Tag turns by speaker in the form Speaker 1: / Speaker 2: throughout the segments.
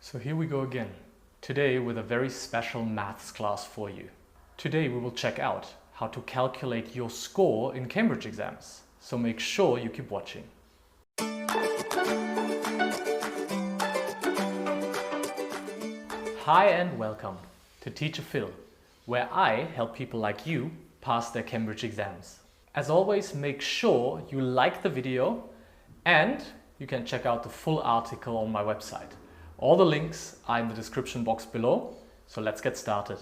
Speaker 1: So here we go again, today with a very special maths class for you. Today we will check out how to calculate your score in Cambridge exams, so make sure you keep watching. Hi and welcome to Teacher Phil, where I help people like you pass their Cambridge exams. As always, make sure you like the video and you can check out the full article on my website. All the links are in the description box below, so let's get started.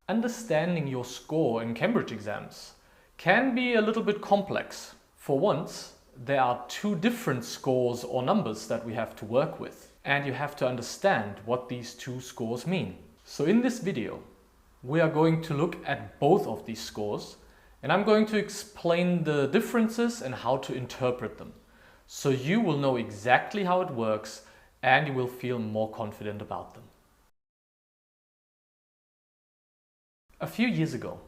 Speaker 1: Understanding your score in Cambridge exams can be a little bit complex. For once, there are two different scores or numbers that we have to work with, and you have to understand what these two scores mean. So in this video, we are going to look at both of these scores, and I'm going to explain the differences and how to interpret them. So you will know exactly how it works and you will feel more confident about them. A few years ago,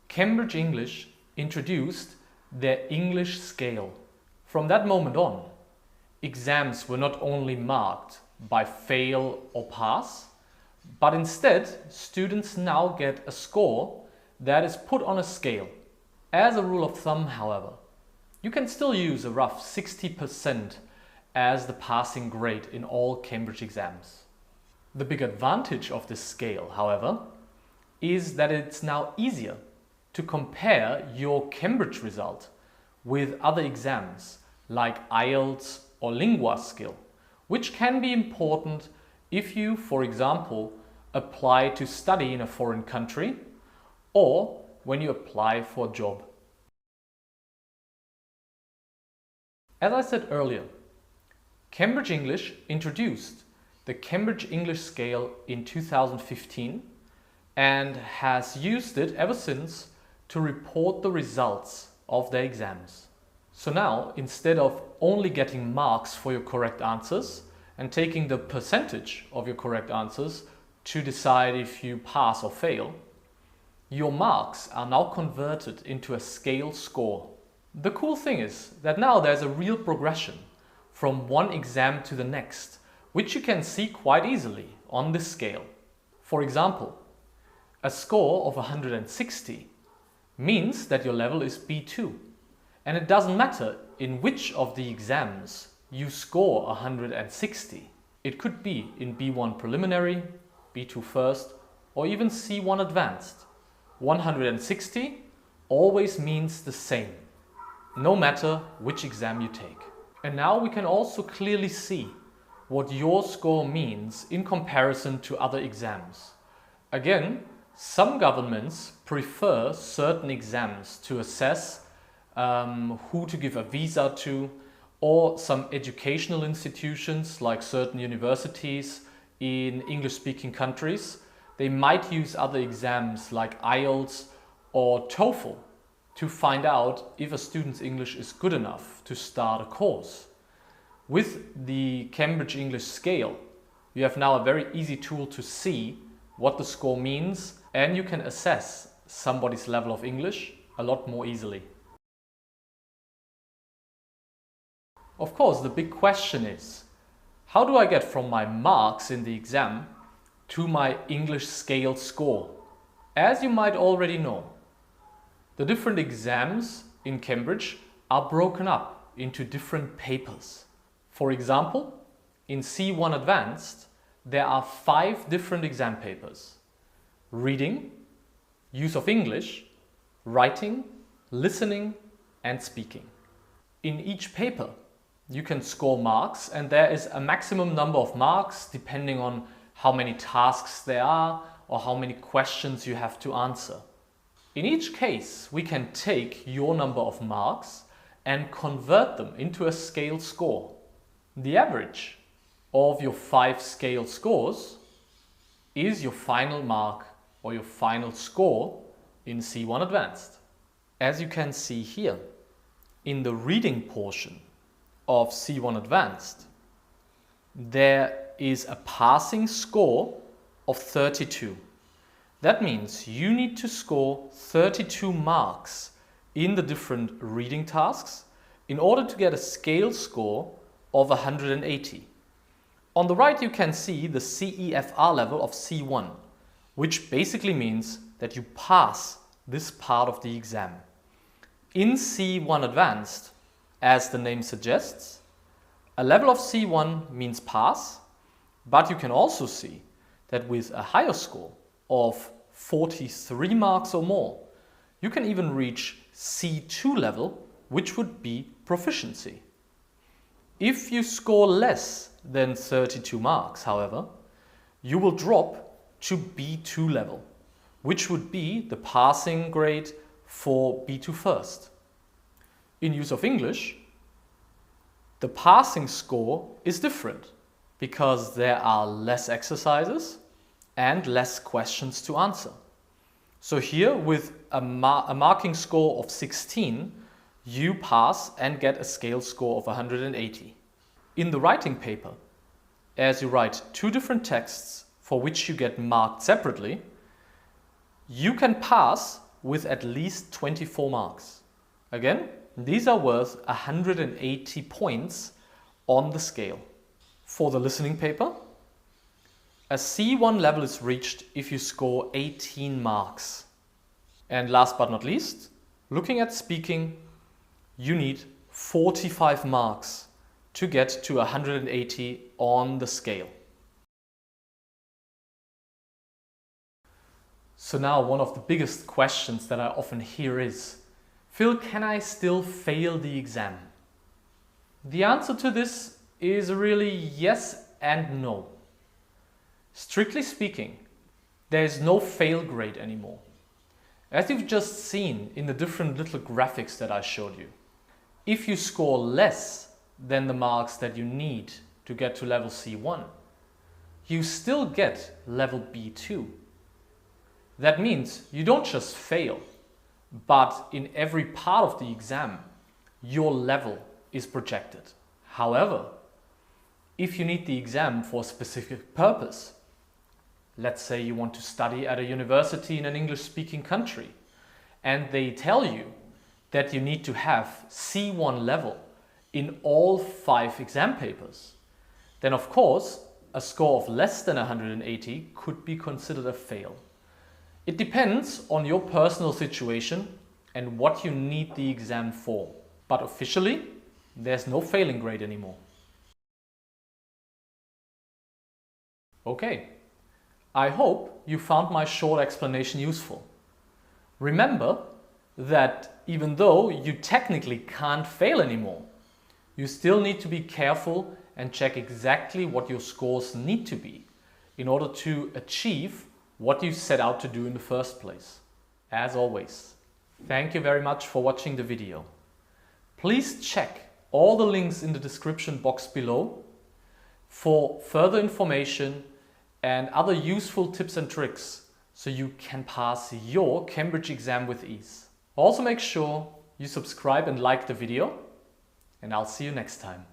Speaker 1: Cambridge English introduced their English scale. From that moment on, exams were not only marked by fail or pass, but instead students now get a score that is put on a scale. As a rule of thumb, however, you can still use a rough 60% as the passing grade in all Cambridge exams. The big advantage of this scale, however, is that it's now easier to compare your Cambridge result with other exams like IELTS or LinguaSkill, which can be important if you, for example, apply to study in a foreign country or when you apply for a job. As I said earlier, Cambridge English introduced the Cambridge English scale in 2015 and has used it ever since to report the results of their exams. So now, instead of only getting marks for your correct answers and taking the percentage of your correct answers to decide if you pass or fail, your marks are now converted into a scale score. The cool thing is that now there's a real progression from one exam to the next, which you can see quite easily on this scale. For example, a score of 160 means that your level is B2, and it doesn't matter in which of the exams you score 160. It could be in B1 preliminary, B2 first, or even C1 advanced. 160 always means the same, no matter which exam you take. And now we can also clearly see what your score means in comparison to other exams. Again, some governments prefer certain exams to assess who to give a visa to, or some educational institutions like certain universities in English-speaking countries. They might use other exams like IELTS or TOEFL to find out if a student's English is good enough to start a course. With the Cambridge English scale, you have now a very easy tool to see what the score means, and you can assess somebody's level of English a lot more easily. Of course, the big question is, how do I get from my marks in the exam to my English scale score? As you might already know, the different exams in Cambridge are broken up into different papers. For example, in C1 Advanced, there are 5 different exam papers: reading, use of English, writing, listening, and speaking. In each paper, you can score marks, and there is a maximum number of marks depending on how many tasks there are or how many questions you have to answer. In each case, we can take your number of marks and convert them into a scale score. The average of your 5 scale scores is your final mark or your final score in C1 Advanced. As you can see here, in the reading portion of C1 Advanced, there is a passing score of 32. That means you need to score 32 marks in the different reading tasks in order to get a scale score of 180. On the right you can see the CEFR level of C1, which basically means that you pass this part of the exam. In C1 Advanced, as the name suggests, a level of C1 means pass, but you can also see that with a higher score of 43 marks or more, you can even reach C2 level, which would be proficiency. If you score less than 32 marks, however, you will drop to B2 level, which would be the passing grade for B2 First. In use of English, the passing score is different because there are less exercises and less questions to answer. So here with a marking score of 16, you pass and get a scale score of 180. In the writing paper, as you write two different texts for which you get marked separately, you can pass with at least 24 marks. Again, these are worth 180 points on the scale. For the listening paper, a C1 level is reached if you score 18 marks. And last but not least, looking at speaking, you need 45 marks to get to 180 on the scale. So now one of the biggest questions that I often hear is, Phil, can I still fail the exam? The answer to this is really yes and no. Strictly speaking, there is no fail grade anymore. As you've just seen in the different little graphics that I showed you, if you score less than the marks that you need to get to level C1, you still get level B2. That means you don't just fail, but in every part of the exam, your level is projected. However, if you need the exam for a specific purpose, let's say you want to study at a university in an English-speaking country, and they tell you that you need to have C1 level in all 5 exam papers, then of course, a score of less than 180 could be considered a fail. It depends on your personal situation and what you need the exam for. But officially, there's no failing grade anymore. Okay, I hope you found my short explanation useful. Remember that even though you technically can't fail anymore, you still need to be careful and check exactly what your scores need to be in order to achieve what you set out to do in the first place. As always, thank you very much for watching the video. Please check all the links in the description box below for further information and other useful tips and tricks so you can pass your Cambridge exam with ease. Also make sure you subscribe and like the video, and I'll see you next time.